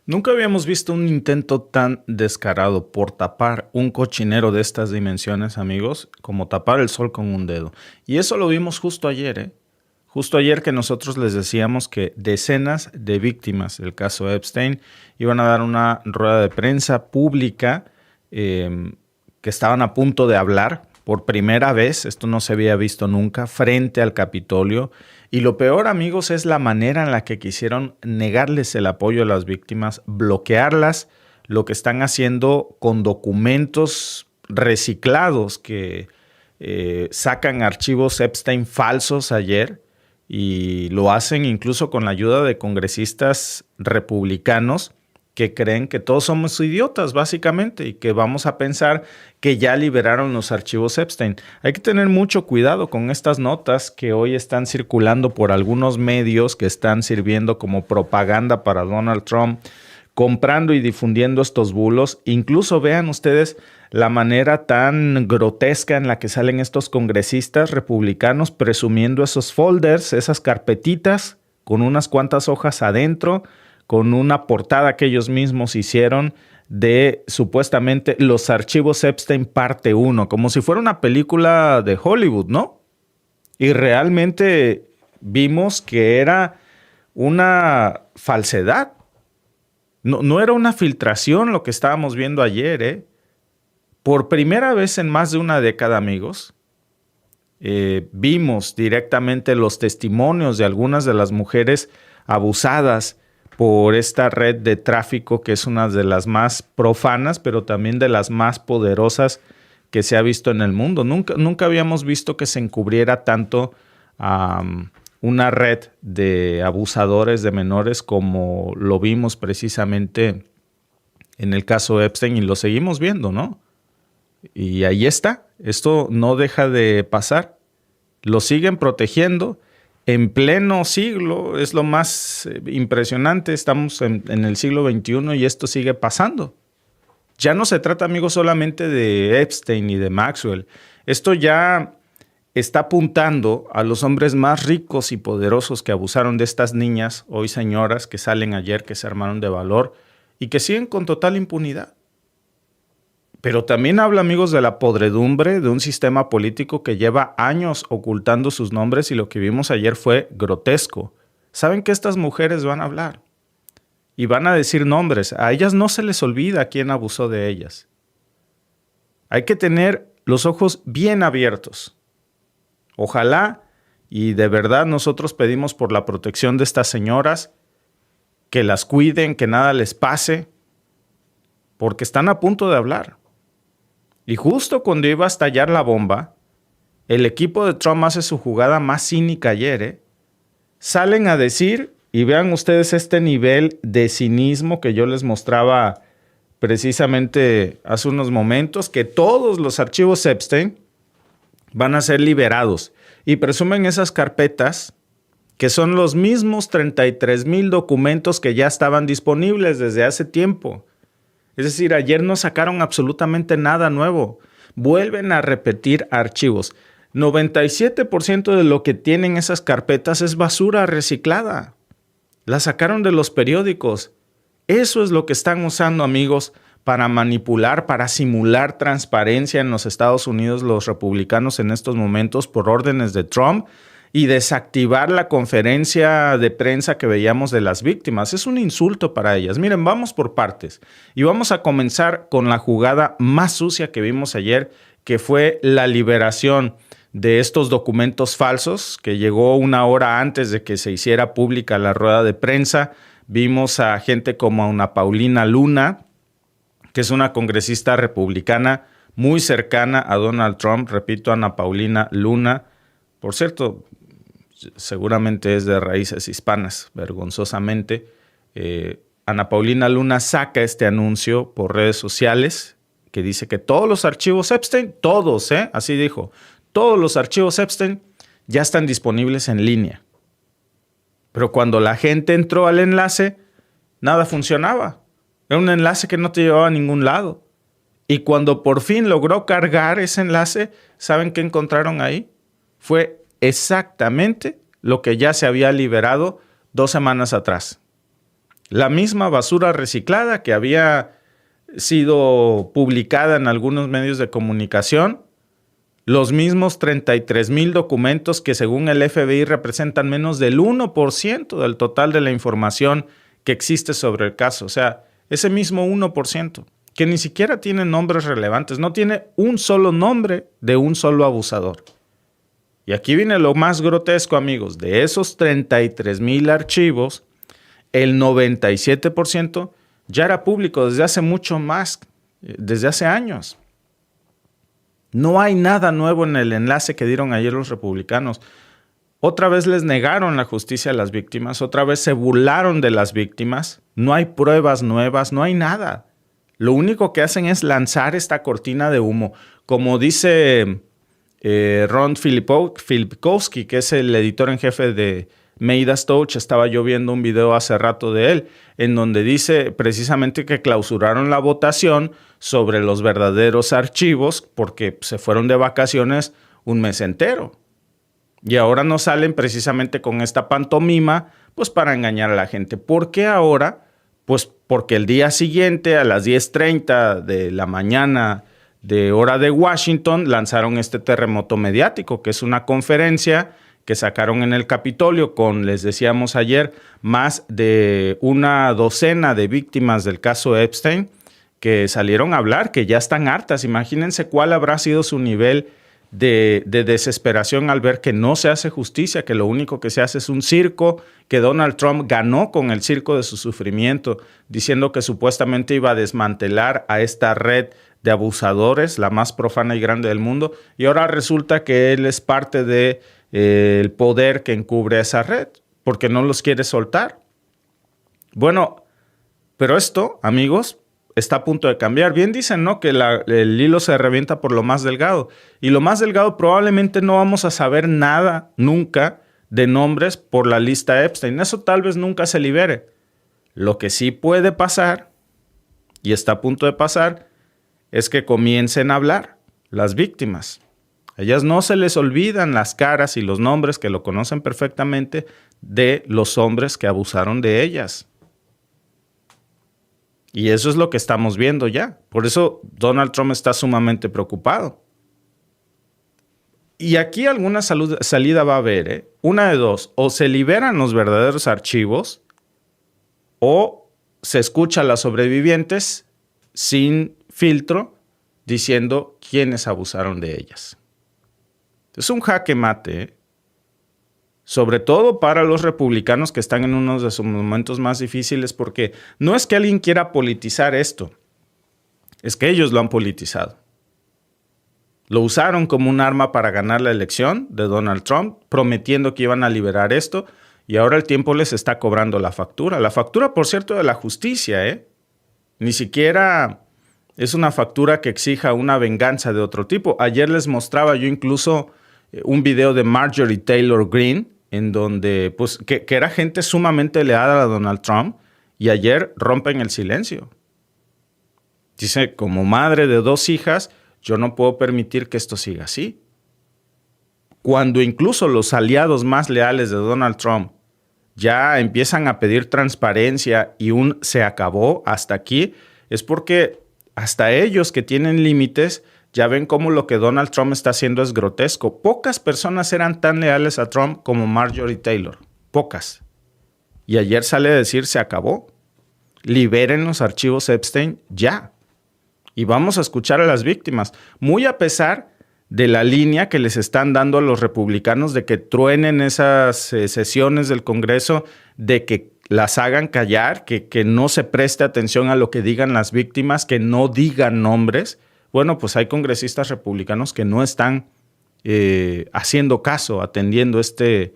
Nunca habíamos visto un intento tan descarado por tapar un cochinero de estas dimensiones, amigos, como tapar el sol con un dedo. Y eso lo vimos justo ayer, ¿eh? Justo ayer que nosotros les decíamos que decenas de víctimas del caso Epstein iban a dar una rueda de prensa pública, que estaban a punto de hablar por primera vez, esto no se había visto nunca, frente al Capitolio. Y lo peor, amigos, es la manera en la que quisieron negarles el apoyo a las víctimas, bloquearlas, lo que están haciendo con documentos reciclados que sacan archivos Epstein falsos ayer y lo hacen incluso con la ayuda de congresistas republicanos que creen que todos somos idiotas, básicamente, y que vamos a pensar que ya liberaron los archivos Epstein. Hay que tener mucho cuidado con estas notas que hoy están circulando por algunos medios que están sirviendo como propaganda para Donald Trump, comprando y difundiendo estos bulos. Incluso vean ustedes la manera tan grotesca en la que salen estos congresistas republicanos presumiendo esos folders, esas carpetitas con unas cuantas hojas adentro, con una portada que ellos mismos hicieron de supuestamente los archivos Epstein parte 1, como si fuera una película de Hollywood, ¿no? Y realmente vimos que era una falsedad. No era una filtración lo que estábamos viendo ayer, ¿eh? Por primera vez en más de una década, amigos, vimos directamente los testimonios de algunas de las mujeres abusadas por esta red de tráfico que es una de las más profanas, pero también de las más poderosas que se ha visto en el mundo. Nunca habíamos visto que se encubriera tanto una red de abusadores de menores como lo vimos precisamente en el caso Epstein y lo seguimos viendo, ¿no? Y ahí está, esto no deja de pasar, lo siguen protegiendo en pleno siglo, es lo más impresionante, estamos en el siglo XXI y esto sigue pasando. Ya no se trata, amigos, solamente de Epstein y de Maxwell, esto ya está apuntando a los hombres más ricos y poderosos que abusaron de estas niñas, hoy señoras, que salen ayer, que se armaron de valor y que siguen con total impunidad. Pero también habla, amigos, de la podredumbre de un sistema político que lleva años ocultando sus nombres y lo que vimos ayer fue grotesco. Saben que estas mujeres van a hablar y van a decir nombres. A ellas no se les olvida quién abusó de ellas. Hay que tener los ojos bien abiertos. Ojalá, y de verdad nosotros pedimos por la protección de estas señoras, que las cuiden, que nada les pase, porque están a punto de hablar. Y justo cuando iba a estallar la bomba, el equipo de Trump hace su jugada más cínica ayer, ¿eh? Salen a decir, y vean ustedes este nivel de cinismo que yo les mostraba precisamente hace unos momentos, que todos los archivos Epstein van a ser liberados. Y presumen esas carpetas, que son los mismos 33,000 documentos que ya estaban disponibles desde hace tiempo. Es decir, ayer no sacaron absolutamente nada nuevo. Vuelven a repetir archivos. 97% de lo que tienen esas carpetas es basura reciclada. La sacaron de los periódicos. Eso es lo que están usando, amigos, para manipular, para simular transparencia en los Estados Unidos los republicanos en estos momentos por órdenes de Trump y desactivar la conferencia de prensa que veíamos de las víctimas. Es un insulto para ellas. Miren, vamos por partes y vamos a comenzar con la jugada más sucia que vimos ayer, que fue la liberación de estos documentos falsos, que llegó una hora antes de que se hiciera pública la rueda de prensa. Vimos a gente como Ana Paulina Luna, que es una congresista republicana muy cercana a Donald Trump. Repito, Ana Paulina Luna. Por cierto, seguramente es de raíces hispanas, vergonzosamente. Ana Paulina Luna saca este anuncio por redes sociales que dice que todos los archivos Epstein, todos, así dijo, todos los archivos Epstein ya están disponibles en línea. Pero cuando la gente entró al enlace, nada funcionaba. Era un enlace que no te llevaba a ningún lado. Y cuando por fin logró cargar ese enlace, ¿saben qué encontraron ahí? Fue exactamente lo que ya se había liberado 2 semanas atrás. La misma basura reciclada que había sido publicada en algunos medios de comunicación, los mismos 33,000 documentos que según el FBI representan menos del 1% del total de la información que existe sobre el caso. O sea, ese mismo 1%, que ni siquiera tiene nombres relevantes, no tiene un solo nombre de un solo abusador. Y aquí viene lo más grotesco, amigos. De esos 33,000 archivos, el 97% ya era público desde hace mucho más, desde hace años. No hay nada nuevo en el enlace que dieron ayer los republicanos. Otra vez les negaron la justicia a las víctimas, otra vez se burlaron de las víctimas. No hay pruebas nuevas, no hay nada. Lo único que hacen es lanzar esta cortina de humo. Como dice Ron Filipkowski, que es el editor en jefe de Midas Touch, estaba yo viendo un video hace rato de él, en donde dice precisamente que clausuraron la votación sobre los verdaderos archivos porque se fueron de vacaciones un mes entero. Y ahora no salen precisamente con esta pantomima, pues para engañar a la gente. ¿Por qué ahora? Pues porque el día siguiente, a las 10:30 de la mañana de hora de Washington, lanzaron este terremoto mediático, que es una conferencia que sacaron en el Capitolio con, les decíamos ayer, más de una docena de víctimas del caso Epstein que salieron a hablar, que ya están hartas. Imagínense cuál habrá sido su nivel de desesperación al ver que no se hace justicia, que lo único que se hace es un circo, que Donald Trump ganó con el circo de su sufrimiento, diciendo que supuestamente iba a desmantelar a esta red de abusadores, la más profana y grande del mundo, y ahora resulta que él es parte de el poder que encubre esa red, porque no los quiere soltar. Bueno, pero esto, amigos, está a punto de cambiar. Bien dicen, ¿no?, que el hilo se revienta por lo más delgado. Y lo más delgado probablemente no vamos a saber nada nunca de nombres por la lista Epstein. Eso tal vez nunca se libere. Lo que sí puede pasar, y está a punto de pasar, es que comiencen a hablar las víctimas. A ellas no se les olvidan las caras y los nombres, que lo conocen perfectamente, de los hombres que abusaron de ellas. Y eso es lo que estamos viendo ya. Por eso Donald Trump está sumamente preocupado. Y aquí alguna salida va a haber, ¿eh? Una de dos. O se liberan los verdaderos archivos o se escucha a las sobrevivientes sin filtro diciendo quiénes abusaron de ellas. Es un jaque mate, ¿eh? Sobre todo para los republicanos que están en uno de sus momentos más difíciles, porque no es que alguien quiera politizar esto, es que ellos lo han politizado. Lo usaron como un arma para ganar la elección de Donald Trump, prometiendo que iban a liberar esto, y ahora el tiempo les está cobrando la factura. La factura, por cierto, de la justicia, ¿eh? Ni siquiera es una factura que exija una venganza de otro tipo. Ayer les mostraba yo incluso un video de Marjorie Taylor Greene, en donde, pues, que era gente sumamente leal a Donald Trump, y ayer rompen el silencio. Dice, como madre de 2 hijas, yo no puedo permitir que esto siga así. Cuando incluso los aliados más leales de Donald Trump ya empiezan a pedir transparencia y un se acabó hasta aquí, es porque hasta ellos que tienen límites ya ven cómo lo que Donald Trump está haciendo es grotesco. Pocas personas eran tan leales a Trump como Marjorie Taylor. Pocas. Y ayer sale a decir, se acabó. Liberen los archivos Epstein ya. Y vamos a escuchar a las víctimas. Muy a pesar de la línea que les están dando a los republicanos de que truenen esas sesiones del Congreso, de que las hagan callar, que no se preste atención a lo que digan las víctimas, que no digan nombres. Bueno, pues hay congresistas republicanos que no están haciendo caso, atendiendo este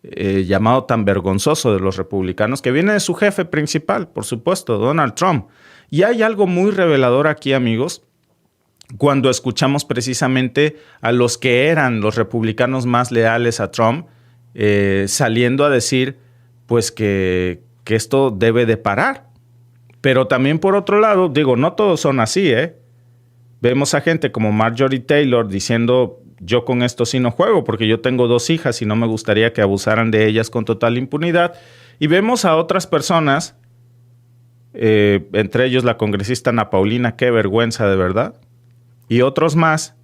llamado tan vergonzoso de los republicanos, que viene de su jefe principal, por supuesto, Donald Trump. Y hay algo muy revelador aquí, amigos, cuando escuchamos precisamente a los que eran los republicanos más leales a Trump saliendo a decir pues que esto debe de parar. Pero también por otro lado, digo, no todos son así, ¿eh? Vemos a gente como Marjorie Taylor diciendo, yo con esto sí no juego porque yo tengo 2 hijas y no me gustaría que abusaran de ellas con total impunidad. Y vemos a otras personas entre ellos la congresista Ana Paulina, qué vergüenza de verdad, y otros más,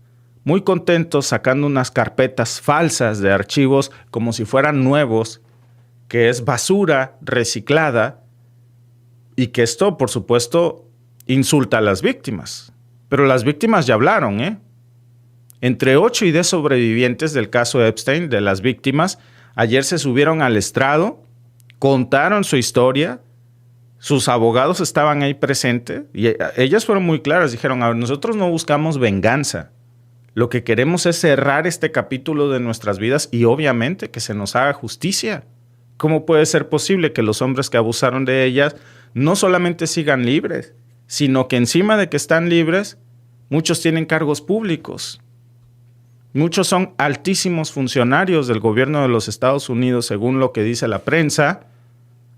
muy contentos sacando unas carpetas falsas de archivos como si fueran nuevos, que es basura reciclada y que esto, por supuesto, insulta a las víctimas. Pero las víctimas ya hablaron, ¿eh? Entre 8 y 10 sobrevivientes del caso Epstein, de las víctimas, ayer se subieron al estrado, contaron su historia, sus abogados estaban ahí presentes y ellas fueron muy claras, dijeron, a ver, nosotros no buscamos venganza, lo que queremos es cerrar este capítulo de nuestras vidas y obviamente que se nos haga justicia. ¿Cómo puede ser posible que los hombres que abusaron de ellas no solamente sigan libres, sino que encima de que están libres, muchos tienen cargos públicos? Muchos son altísimos funcionarios del gobierno de los Estados Unidos, según lo que dice la prensa,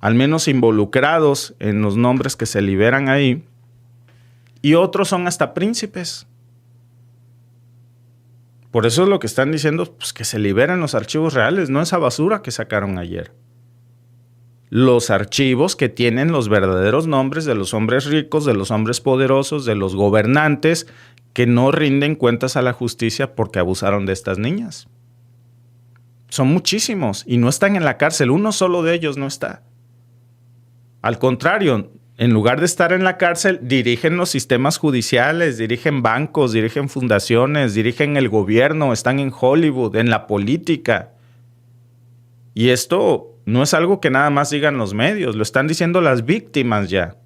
al menos involucrados en los nombres que se liberan ahí, y otros son hasta príncipes. Por eso es lo que están diciendo, pues que se liberen los archivos reales, no esa basura que sacaron ayer. Los archivos que tienen los verdaderos nombres de los hombres ricos, de los hombres poderosos, de los gobernantes que no rinden cuentas a la justicia porque abusaron de estas niñas. Son muchísimos y no están en la cárcel, uno solo de ellos no está. Al contrario, en lugar de estar en la cárcel, dirigen los sistemas judiciales, dirigen bancos, dirigen fundaciones, dirigen el gobierno, están en Hollywood, en la política. Y esto no es algo que nada más digan los medios, lo están diciendo las víctimas ya.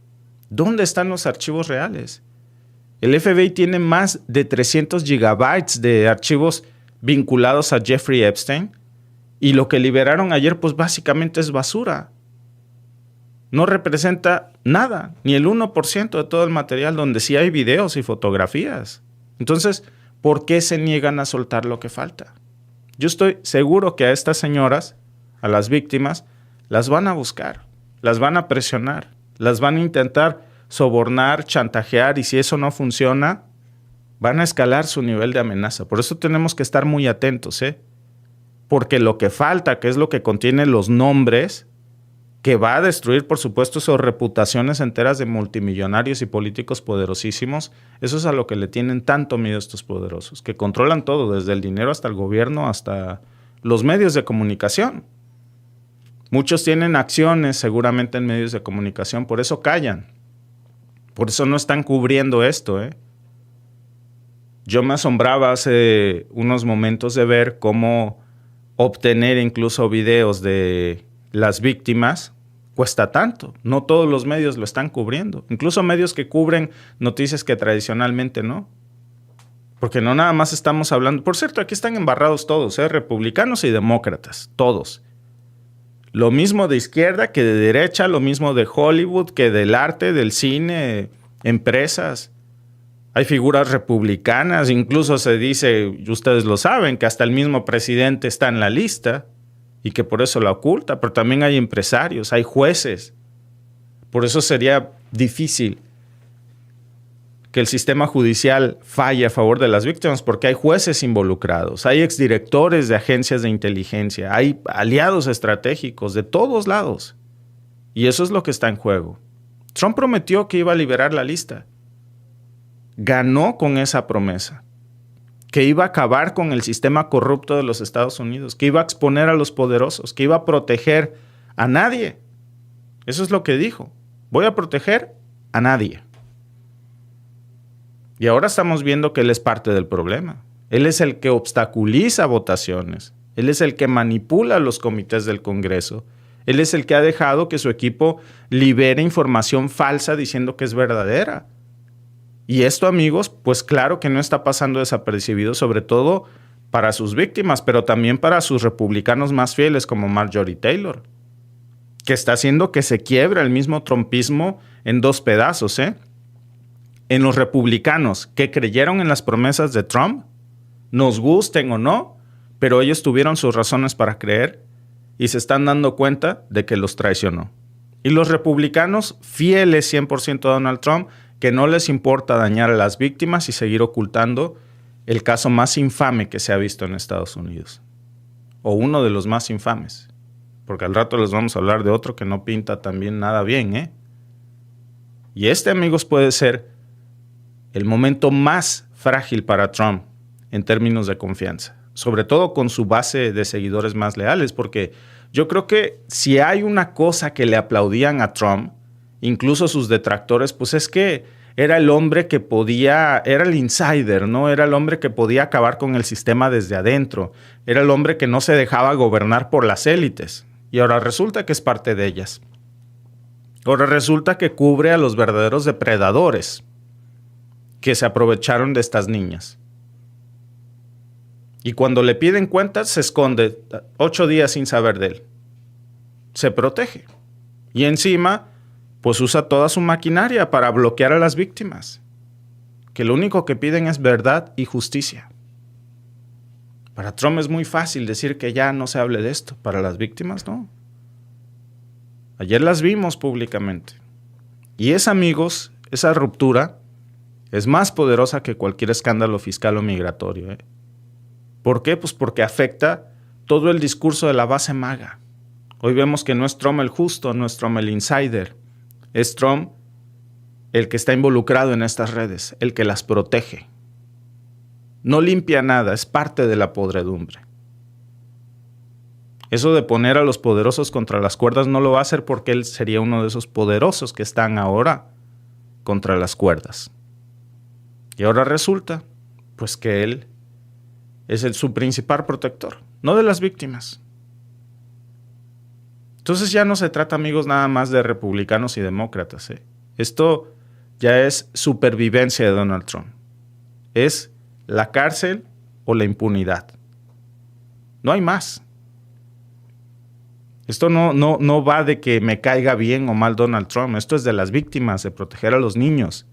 ¿Dónde están los archivos reales? El FBI tiene más de 300 gigabytes de archivos vinculados a Jeffrey Epstein y lo que liberaron ayer pues básicamente es basura. No representa nada, ni el 1% de todo el material donde sí hay videos y fotografías. Entonces, ¿por qué se niegan a soltar lo que falta? Yo estoy seguro que a estas señoras, a las víctimas, las van a buscar, las van a presionar, las van a intentar sobornar, chantajear y si eso no funciona, van a escalar su nivel de amenaza. Por eso tenemos que estar muy atentos, porque lo que falta, que es lo que contiene los nombres, que va a destruir, por supuesto, sus reputaciones enteras de multimillonarios y políticos poderosísimos. Eso es a lo que le tienen tanto miedo estos poderosos, que controlan todo, desde el dinero hasta el gobierno, hasta los medios de comunicación. Muchos tienen acciones seguramente en medios de comunicación, por eso callan. Por eso no están cubriendo esto, Yo me asombraba hace unos momentos de ver cómo obtener incluso videos de las víctimas cuesta tanto. No todos los medios lo están cubriendo. Incluso medios que cubren noticias que tradicionalmente no. Porque no nada más estamos hablando... Por cierto, aquí están embarrados todos, republicanos y demócratas, todos. Lo mismo de izquierda que de derecha, lo mismo de Hollywood que del arte, del cine, empresas. Hay figuras republicanas, incluso se dice, y ustedes lo saben, que hasta el mismo presidente está en la lista y que por eso la oculta, pero también hay empresarios, hay jueces. Por eso sería difícil que el sistema judicial falle a favor de las víctimas, porque hay jueces involucrados, hay exdirectores de agencias de inteligencia, hay aliados estratégicos de todos lados. Y eso es lo que está en juego. Trump prometió que iba a liberar la lista. Ganó con esa promesa, que iba a acabar con el sistema corrupto de los Estados Unidos, que iba a exponer a los poderosos, que iba a proteger a nadie. Eso es lo que dijo. Voy a proteger a nadie. Y ahora estamos viendo que él es parte del problema. Él es el que obstaculiza votaciones. Él es el que manipula los comités del Congreso. Él es el que ha dejado que su equipo libere información falsa diciendo que es verdadera. Y esto, amigos, pues claro que no está pasando desapercibido, sobre todo para sus víctimas, pero también para sus republicanos más fieles como Marjorie Taylor, que está haciendo que se quiebre el mismo trumpismo en dos pedazos, En los republicanos que creyeron en las promesas de Trump, nos gusten o no, pero ellos tuvieron sus razones para creer y se están dando cuenta de que los traicionó. Y los republicanos fieles 100% a Donald Trump, que no les importa dañar a las víctimas y seguir ocultando el caso más infame que se ha visto en Estados Unidos. O uno de los más infames. Porque al rato les vamos a hablar de otro que no pinta también nada bien, Y amigos, puede ser el momento más frágil para Trump en términos de confianza, sobre todo con su base de seguidores más leales, porque yo creo que si hay una cosa que le aplaudían a Trump, incluso sus detractores, pues es que era el hombre que podía, era el insider, ¿no? Era el hombre que podía acabar con el sistema desde adentro, era el hombre que no se dejaba gobernar por las élites, y ahora resulta que es parte de ellas. Ahora resulta que cubre a los verdaderos depredadores que se aprovecharon de estas niñas. Y cuando le piden cuentas, se esconde 8 días sin saber de él. Se protege. Y encima, pues usa toda su maquinaria para bloquear a las víctimas, que lo único que piden es verdad y justicia. Para Trump es muy fácil decir que ya no se hable de esto. Para las víctimas, no. Ayer las vimos públicamente. Y amigos, esa ruptura es más poderosa que cualquier escándalo fiscal o migratorio. ¿Por qué? Pues porque afecta todo el discurso de la base MAGA. Hoy vemos que no es Trump el justo, no es Trump el insider. Es Trump el que está involucrado en estas redes, el que las protege. No limpia nada, es parte de la podredumbre. Eso de poner a los poderosos contra las cuerdas no lo va a hacer porque él sería uno de esos poderosos que están ahora contra las cuerdas. Y ahora resulta, pues que él es su principal protector, no de las víctimas. Entonces ya no se trata, amigos, nada más de republicanos y demócratas. Esto ya es supervivencia de Donald Trump. Es la cárcel o la impunidad. No hay más. Esto no va de que me caiga bien o mal Donald Trump. Esto es de las víctimas, de proteger a los niños,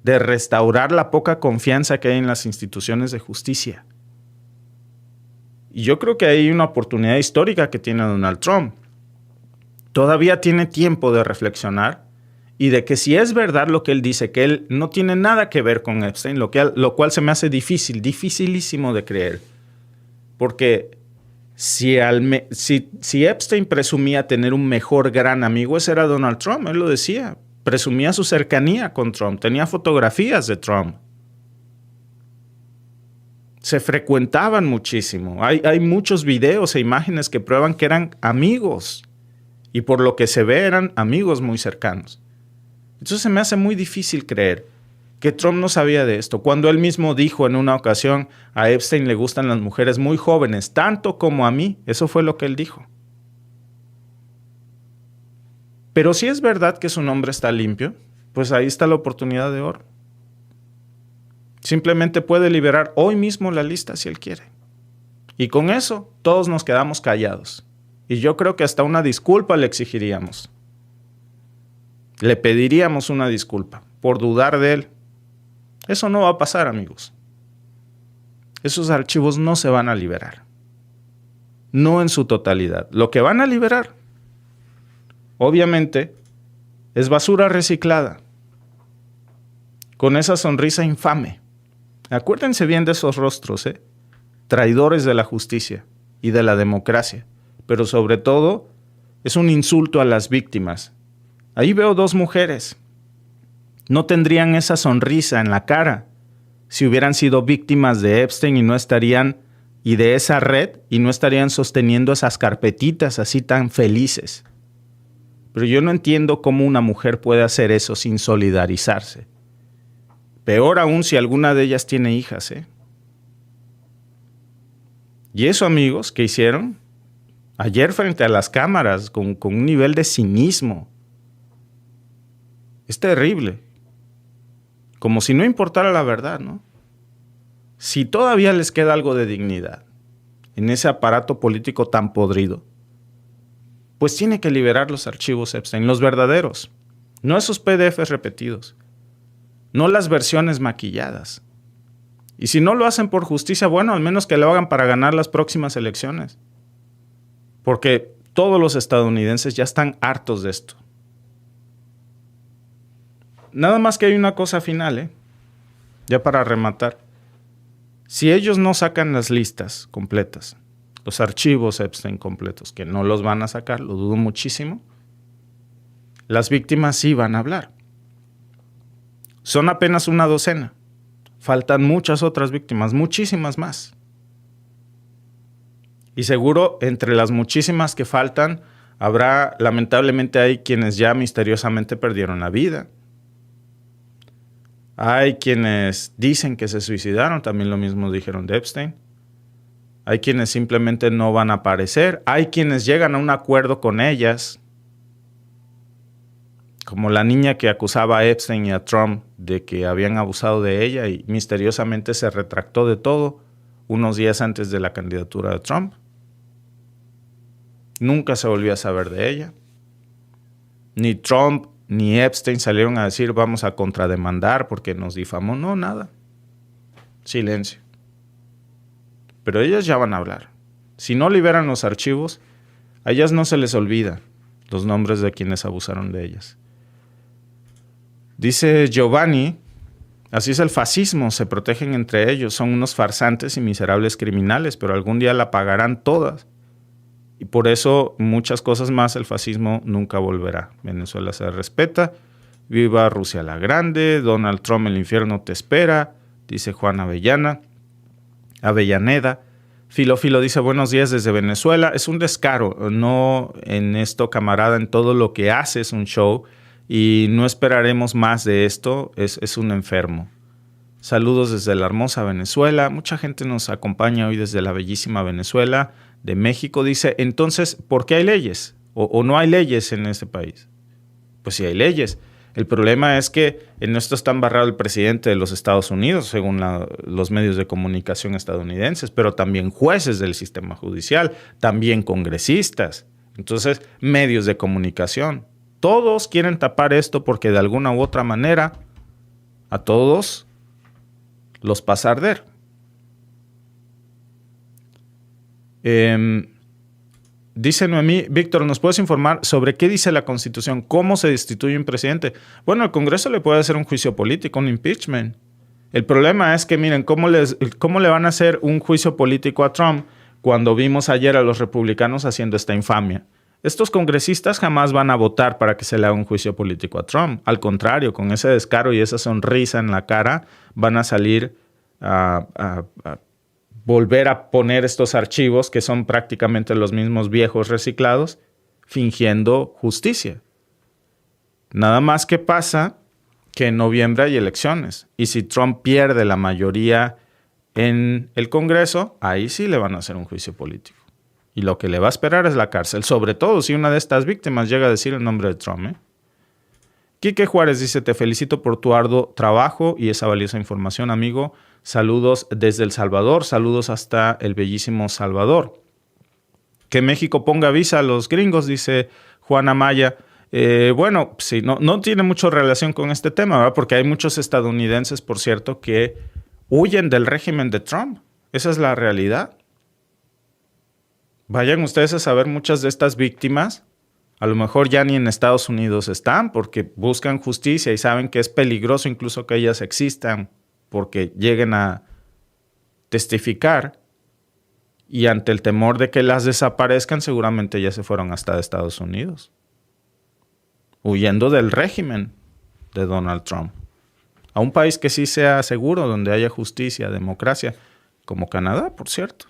de restaurar la poca confianza que hay en las instituciones de justicia. Y yo creo que hay una oportunidad histórica que tiene Donald Trump. Todavía tiene tiempo de reflexionar y de que si es verdad lo que él dice, que él no tiene nada que ver con Epstein, lo cual se me hace dificilísimo de creer. Porque si Epstein presumía tener un mejor gran amigo, ese era Donald Trump, él lo decía. Presumía su cercanía con Trump, tenía fotografías de Trump. Se frecuentaban muchísimo. Hay muchos videos e imágenes que prueban que eran amigos. Y por lo que se ve, eran amigos muy cercanos. Entonces se me hace muy difícil creer que Trump no sabía de esto. Cuando él mismo dijo en una ocasión, a Epstein le gustan las mujeres muy jóvenes, tanto como a mí. Eso fue lo que él dijo. Pero si es verdad que su nombre está limpio, pues ahí está la oportunidad de oro. Simplemente puede liberar hoy mismo la lista si él quiere. Y con eso todos nos quedamos callados. Y yo creo que hasta una disculpa le exigiríamos. Le pediríamos una disculpa por dudar de él. Eso no va a pasar, amigos. Esos archivos no se van a liberar. No en su totalidad. Lo que van a liberar, obviamente, es basura reciclada. Con esa sonrisa infame. Acuérdense bien de esos rostros, traidores de la justicia y de la democracia. Pero sobre todo, es un insulto a las víctimas. Ahí veo 2 mujeres. No tendrían esa sonrisa en la cara si hubieran sido víctimas de Epstein y de esa red y no estarían sosteniendo esas carpetitas así tan felices. Pero yo no entiendo cómo una mujer puede hacer eso sin solidarizarse. Peor aún si alguna de ellas tiene hijas, Y eso, amigos, ¿qué hicieron? Ayer frente a las cámaras, con un nivel de cinismo. Es terrible. Como si no importara la verdad, ¿no? Si todavía les queda algo de dignidad en ese aparato político tan podrido, pues tiene que liberar los archivos Epstein, los verdaderos, no esos PDFs repetidos, no las versiones maquilladas. Y si no lo hacen por justicia, bueno, al menos que lo hagan para ganar las próximas elecciones. Porque todos los estadounidenses ya están hartos de esto. Nada más que hay una cosa final, ya para rematar. Si ellos no sacan las listas completas, los archivos Epstein completos, que no los van a sacar, lo dudo muchísimo, las víctimas sí van a hablar. Son apenas una docena. Faltan muchas otras víctimas, muchísimas más. Y seguro entre las muchísimas que faltan, habrá, lamentablemente, hay quienes ya misteriosamente perdieron la vida. Hay quienes dicen que se suicidaron, también lo mismo dijeron de Epstein. Hay quienes simplemente no van a aparecer. Hay quienes llegan a un acuerdo con ellas, como la niña que acusaba a Epstein y a Trump de que habían abusado de ella y misteriosamente se retractó de todo unos días antes de la candidatura de Trump. Nunca se volvió a saber de ella. Ni Trump ni Epstein salieron a decir vamos a contrademandar porque nos difamó. No, nada. Silencio. Pero ellas ya van a hablar. Si no liberan los archivos, a ellas no se les olvida los nombres de quienes abusaron de ellas. Dice Giovanni, así es el fascismo, se protegen entre ellos, son unos farsantes y miserables criminales, pero algún día la pagarán todas. Y por eso muchas cosas más el fascismo nunca volverá. Venezuela se respeta, viva Rusia la Grande, Donald Trump el infierno te espera, dice Juan Avellaneda. Filo dice buenos días desde Venezuela, es un descaro, no en esto camarada, en todo lo que hace es un show. Y no esperaremos más de esto, es un enfermo. Saludos desde la hermosa Venezuela. Mucha gente nos acompaña hoy desde la bellísima Venezuela. De México dice, entonces, ¿por qué hay leyes? ¿O no hay leyes en este país? Pues sí hay leyes. El problema es que en esto está embarrado el presidente de los Estados Unidos, según los medios de comunicación estadounidenses, pero también jueces del sistema judicial, también congresistas. Entonces, medios de comunicación. Todos quieren tapar esto porque de alguna u otra manera a todos los pasa a arder. Dice Noemí, Víctor, ¿nos puedes informar sobre qué dice la Constitución? ¿Cómo se destituye un presidente? Bueno, el Congreso le puede hacer un juicio político, un impeachment. El problema es que, miren, ¿cómo le van a hacer un juicio político a Trump cuando vimos ayer a los republicanos haciendo esta infamia? Estos congresistas jamás van a votar para que se le haga un juicio político a Trump. Al contrario, con ese descaro y esa sonrisa en la cara, van a salir a volver a poner estos archivos, que son prácticamente los mismos viejos reciclados, fingiendo justicia. Nada más que pasa que en noviembre hay elecciones. Y si Trump pierde la mayoría en el Congreso, ahí sí le van a hacer un juicio político. Y lo que le va a esperar es la cárcel, sobre todo si una de estas víctimas llega a decir el nombre de Trump. Quique Juárez dice, te felicito por tu arduo trabajo y esa valiosa información, amigo. Saludos desde El Salvador, saludos hasta el bellísimo Salvador. Que México ponga visa a los gringos, dice Juana Maya. Bueno, sí, no tiene mucha relación con este tema, ¿verdad? Porque hay muchos estadounidenses, por cierto, que huyen del régimen de Trump. Esa es la realidad. Vayan ustedes a saber, muchas de estas víctimas a lo mejor ya ni en Estados Unidos están porque buscan justicia y saben que es peligroso incluso que ellas existan porque lleguen a testificar y ante el temor de que las desaparezcan seguramente ya se fueron hasta Estados Unidos, huyendo del régimen de Donald Trump. A un país que sí sea seguro, donde haya justicia, democracia, como Canadá, por cierto.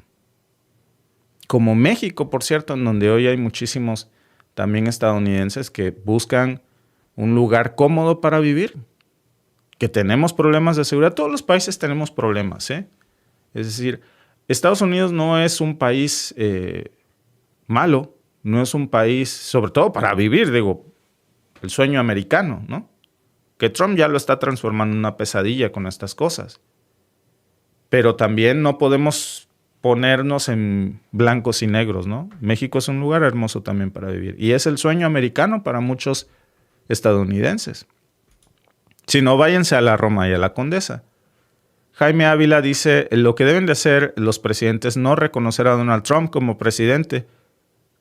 Como México, por cierto, en donde hoy hay muchísimos también estadounidenses que buscan un lugar cómodo para vivir, que tenemos problemas de seguridad. Todos los países tenemos problemas, ¿eh? Es decir, Estados Unidos no es un país malo, no es un país, sobre todo para vivir, digo, el sueño americano, ¿no? Que Trump ya lo está transformando en una pesadilla con estas cosas. Pero también no podemos ponernos en blancos y negros, ¿no? México es un lugar hermoso también para vivir. Y es el sueño americano para muchos estadounidenses. Si no, váyanse a la Roma y a la Condesa. Jaime Ávila dice, lo que deben de hacer los presidentes no reconocer a Donald Trump como presidente,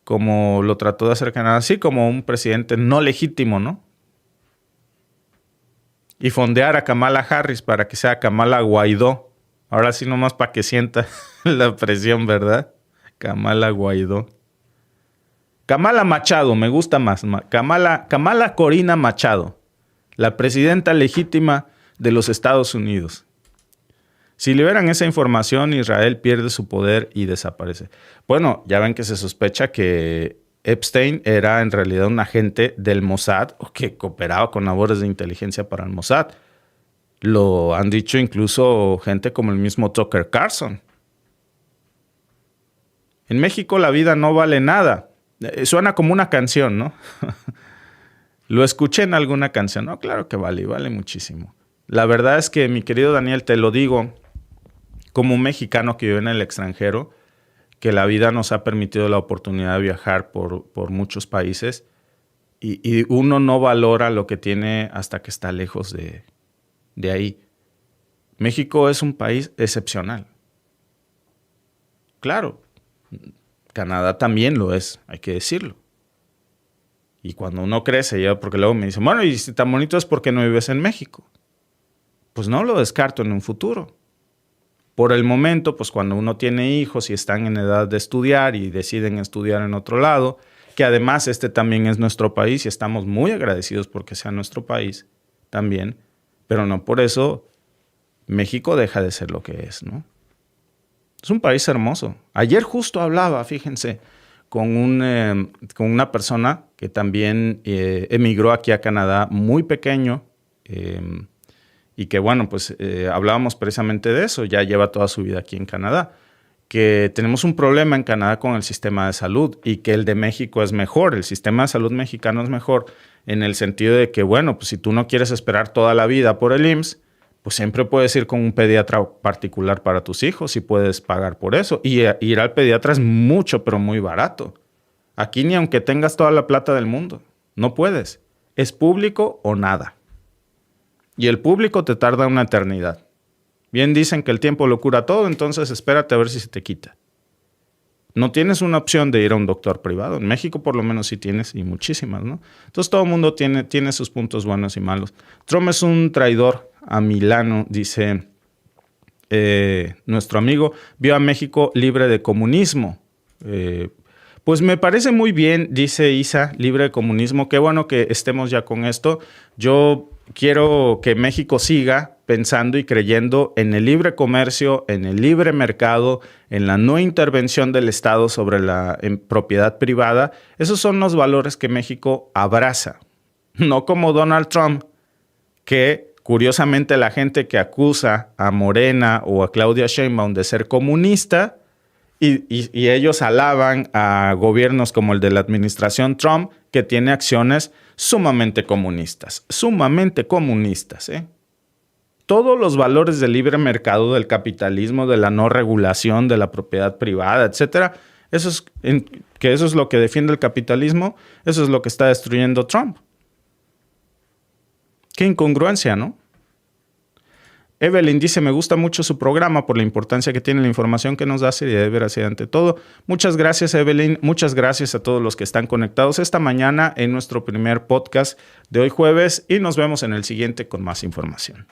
como lo trató de hacer Canadá, así como un presidente no legítimo, ¿no? Y fondear a Kamala Harris para que sea Kamala Guaidó. Ahora sí nomás para que sienta la presión, ¿verdad? Kamala Guaidó. Kamala Machado, me gusta más. Kamala Corina Machado. La presidenta legítima de los Estados Unidos. Si liberan esa información, Israel pierde su poder y desaparece. Bueno, ya ven que se sospecha que Epstein era en realidad un agente del Mossad o que cooperaba con labores de inteligencia para el Mossad. Lo han dicho incluso gente como el mismo Tucker Carlson. En México la vida no vale nada. Suena como una canción, ¿no? Lo escuché en alguna canción. No, claro que vale, vale muchísimo. La verdad es que, mi querido Daniel, te lo digo como un mexicano que vive en el extranjero, que la vida nos ha permitido la oportunidad de viajar por muchos países y uno no valora lo que tiene hasta que está lejos de ahí. México es un país excepcional. Claro, Canadá también lo es, hay que decirlo. Y cuando uno crece, ya porque luego me dicen, bueno, y si tan bonito es porque no vives en México. Pues no lo descarto en un futuro. Por el momento, pues cuando uno tiene hijos y están en edad de estudiar y deciden estudiar en otro lado, que además este también es nuestro país y estamos muy agradecidos porque sea nuestro país también, pero no por eso México deja de ser lo que es, ¿no? Es un país hermoso. Ayer justo hablaba, fíjense, con una persona que también emigró aquí a Canadá muy pequeño, y que bueno, pues hablábamos precisamente de eso, ya lleva toda su vida aquí en Canadá, que tenemos un problema en Canadá con el sistema de salud y que el de México es mejor, el sistema de salud mexicano es mejor en el sentido de que bueno, pues si tú no quieres esperar toda la vida por el IMSS, pues siempre puedes ir con un pediatra particular para tus hijos y puedes pagar por eso. Y ir al pediatra es mucho, pero muy barato. Aquí ni aunque tengas toda la plata del mundo, no puedes. Es público o nada. Y el público te tarda una eternidad. Bien dicen que el tiempo lo cura todo, entonces espérate a ver si se te quita. No tienes una opción de ir a un doctor privado. En México por lo menos sí tienes, y muchísimas, ¿no? Entonces todo el mundo tiene sus puntos buenos y malos. Trump es un traidor a Milano, dice nuestro amigo. Vio a México libre de comunismo. Pues me parece muy bien, dice Isa, libre de comunismo. Qué bueno que estemos ya con esto. Yo quiero que México siga pensando y creyendo en el libre comercio, en el libre mercado, en la no intervención del Estado sobre la propiedad privada. Esos son los valores que México abraza. No como Donald Trump, que curiosamente la gente que acusa a Morena o a Claudia Sheinbaum de ser comunista y ellos alaban a gobiernos como el de la administración Trump, que tiene acciones sumamente comunistas, ¿eh? Todos los valores del libre mercado, del capitalismo, de la no regulación, de la propiedad privada, etcétera, eso es lo que defiende el capitalismo, eso es lo que está destruyendo Trump. Qué incongruencia, ¿no? Evelyn dice, me gusta mucho su programa por la importancia que tiene la información que nos da, seriedad de veracidad ante todo. Muchas gracias, Evelyn. Muchas gracias a todos los que están conectados esta mañana en nuestro primer podcast de hoy jueves y nos vemos en el siguiente con más información.